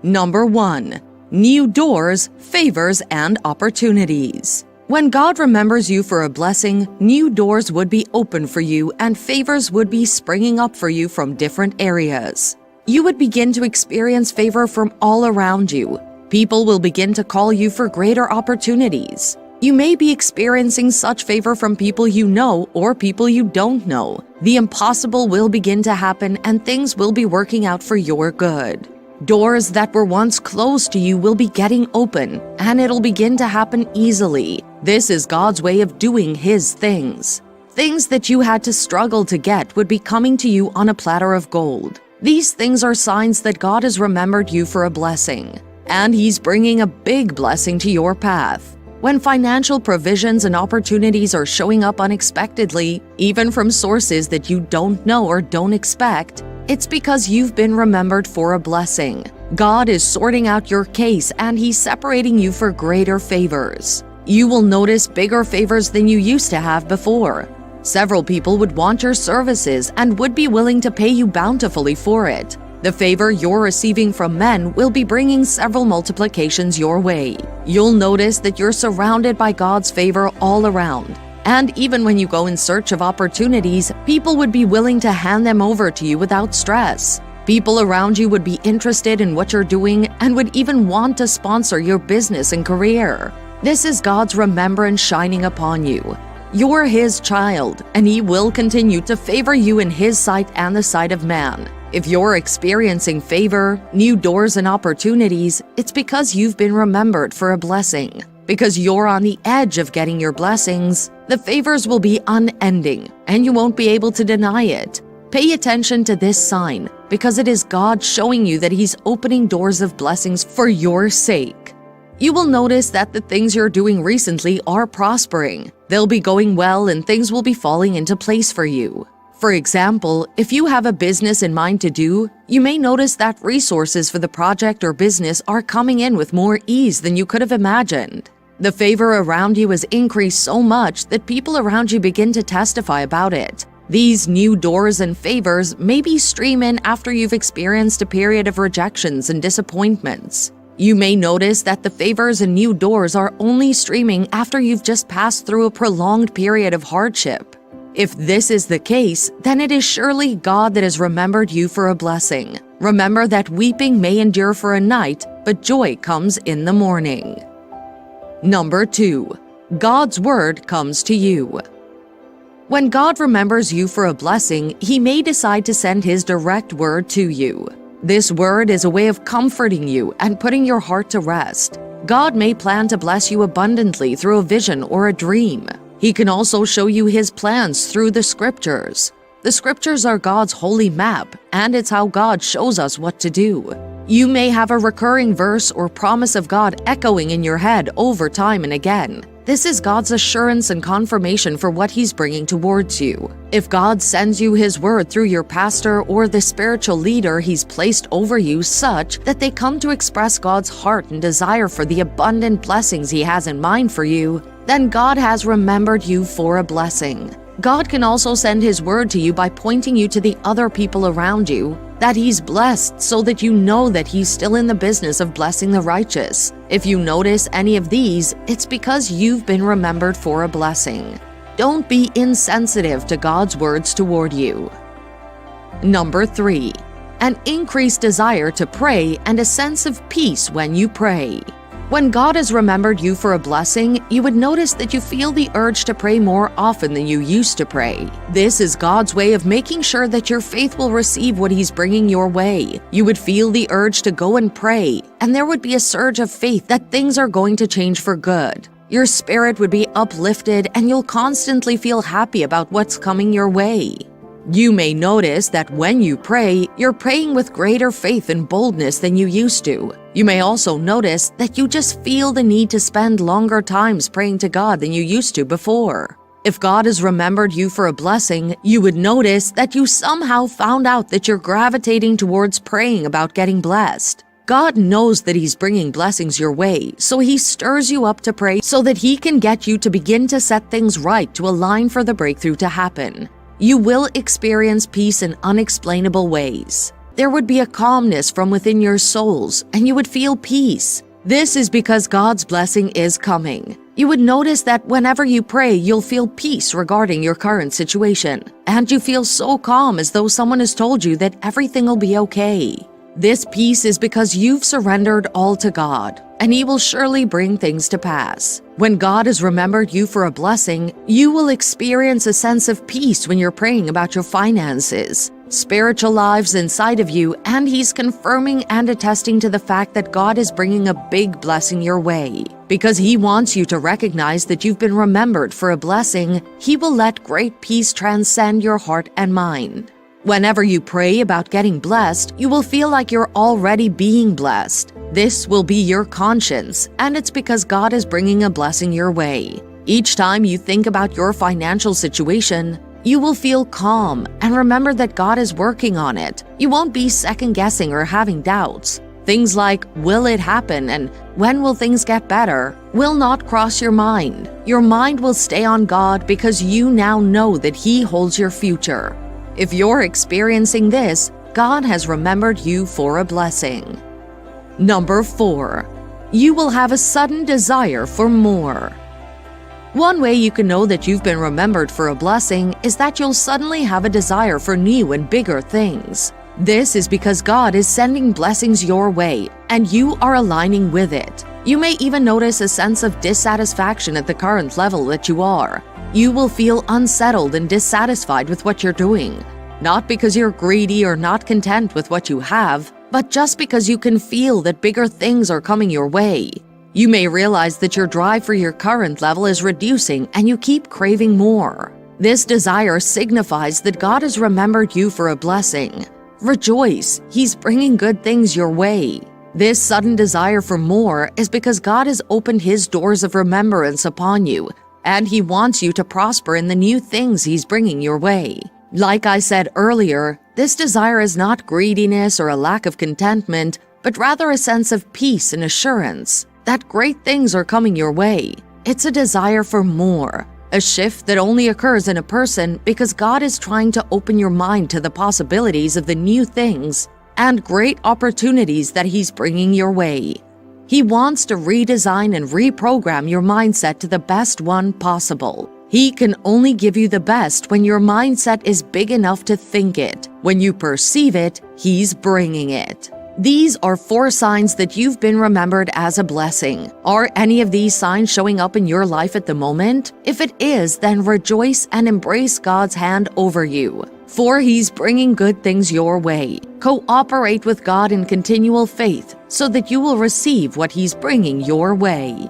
Number 1. New doors, favors, and opportunities. When God remembers you for a blessing, new doors would be open for you and favors would be springing up for you from different areas. You would begin to experience favor from all around you. People will begin to call you for greater opportunities. You may be experiencing such favor from people you know or people you don't know. The impossible will begin to happen and things will be working out for your good. Doors that were once closed to you will be getting open, and it'll begin to happen easily. This is God's way of doing His things. Things that you had to struggle to get would be coming to you on a platter of gold. These things are signs that God has remembered you for a blessing, and He's bringing a big blessing to your path. When financial provisions and opportunities are showing up unexpectedly, even from sources that you don't know or don't expect, it's because you've been remembered for a blessing. God is sorting out your case and He's separating you for greater favors. You will notice bigger favors than you used to have before. Several people would want your services and would be willing to pay you bountifully for it. The favor you're receiving from men will be bringing several multiplications your way. You'll notice that you're surrounded by God's favor all around. And even when you go in search of opportunities, people would be willing to hand them over to you without stress. People around you would be interested in what you're doing and would even want to sponsor your business and career. This is God's remembrance shining upon you. You're His child, and He will continue to favor you in His sight and the sight of man. If you're experiencing favor, new doors, and opportunities, it's because you've been remembered for a blessing. Because you're on the edge of getting your blessings, the favors will be unending, and you won't be able to deny it. Pay attention to this sign, because it is God showing you that He's opening doors of blessings for your sake. You will notice that the things you're doing recently are prospering. They'll be going well and things will be falling into place for you. For example, if you have a business in mind to do, you may notice that resources for the project or business are coming in with more ease than you could have imagined. The favor around you has increased so much that people around you begin to testify about it. These new doors and favors maybe stream in after you've experienced a period of rejections and disappointments. You may notice that the favors and new doors are only streaming after you've just passed through a prolonged period of hardship. If this is the case, then it is surely God that has remembered you for a blessing. Remember that weeping may endure for a night, but joy comes in the morning. Number 2. God's word comes to you. When God remembers you for a blessing, He may decide to send His direct word to you. This word is a way of comforting you and putting your heart to rest. God may plan to bless you abundantly through a vision or a dream. He can also show you His plans through the Scriptures. The Scriptures are God's holy map, and it's how God shows us what to do. You may have a recurring verse or promise of God echoing in your head over time and again. This is God's assurance and confirmation for what He's bringing towards you. If God sends you His word through your pastor or the spiritual leader He's placed over you such that they come to express God's heart and desire for the abundant blessings He has in mind for you, then God has remembered you for a blessing. God can also send His word to you by pointing you to the other people around you, that He's blessed so that you know that He's still in the business of blessing the righteous. If you notice any of these, it's because you've been remembered for a blessing. Don't be insensitive to God's words toward you. Number 3. An increased desire to pray and a sense of peace when you pray. When God has remembered you for a blessing, you would notice that you feel the urge to pray more often than you used to pray. This is God's way of making sure that your faith will receive what He's bringing your way. You would feel the urge to go and pray, and there would be a surge of faith that things are going to change for good. Your spirit would be uplifted, and you'll constantly feel happy about what's coming your way. You may notice that when you pray, you're praying with greater faith and boldness than you used to. You may also notice that you just feel the need to spend longer times praying to God than you used to before. If God has remembered you for a blessing, you would notice that you somehow found out that you're gravitating towards praying about getting blessed. God knows that He's bringing blessings your way, so He stirs you up to pray so that He can get you to begin to set things right to align for the breakthrough to happen. You will experience peace in unexplainable ways. There would be a calmness from within your souls, and you would feel peace. This is because God's blessing is coming. You would notice that whenever you pray, you'll feel peace regarding your current situation, and you feel so calm as though someone has told you that everything will be okay. This peace is because you've surrendered all to God, and He will surely bring things to pass. When God has remembered you for a blessing, you will experience a sense of peace when you're praying about your finances, spiritual lives inside of you, and He's confirming and attesting to the fact that God is bringing a big blessing your way. Because He wants you to recognize that you've been remembered for a blessing, He will let great peace transcend your heart and mind. Whenever you pray about getting blessed, you will feel like you're already being blessed. This will be your conscience, and it's because God is bringing a blessing your way. Each time you think about your financial situation, you will feel calm and remember that God is working on it. You won't be second-guessing or having doubts. Things like, will it happen and when will things get better, will not cross your mind. Your mind will stay on God because you now know that He holds your future. If you're experiencing this, God has remembered you for a blessing. Number 4, you will have a sudden desire for more. One way you can know that you've been remembered for a blessing is that you'll suddenly have a desire for new and bigger things. This is because God is sending blessings your way, and you are aligning with it. You may even notice a sense of dissatisfaction at the current level that you are. You will feel unsettled and dissatisfied with what you're doing, not because you're greedy or not content with what you have, but just because you can feel that bigger things are coming your way. You may realize that your drive for your current level is reducing and you keep craving more. This desire signifies that God has remembered you for a blessing. Rejoice, He's bringing good things your way. This sudden desire for more is because God has opened His doors of remembrance upon you, and He wants you to prosper in the new things He's bringing your way. Like I said earlier, this desire is not greediness or a lack of contentment, but rather a sense of peace and assurance that great things are coming your way. It's a desire for more, a shift that only occurs in a person because God is trying to open your mind to the possibilities of the new things and great opportunities that He's bringing your way. He wants to redesign and reprogram your mindset to the best one possible. He can only give you the best when your mindset is big enough to think it. When you perceive it, He's bringing it. These are 4 signs that you've been remembered as a blessing. Are any of these signs showing up in your life at the moment? If it is, then rejoice and embrace God's hand over you, for He's bringing good things your way. Cooperate with God in continual faith so that you will receive what He's bringing your way.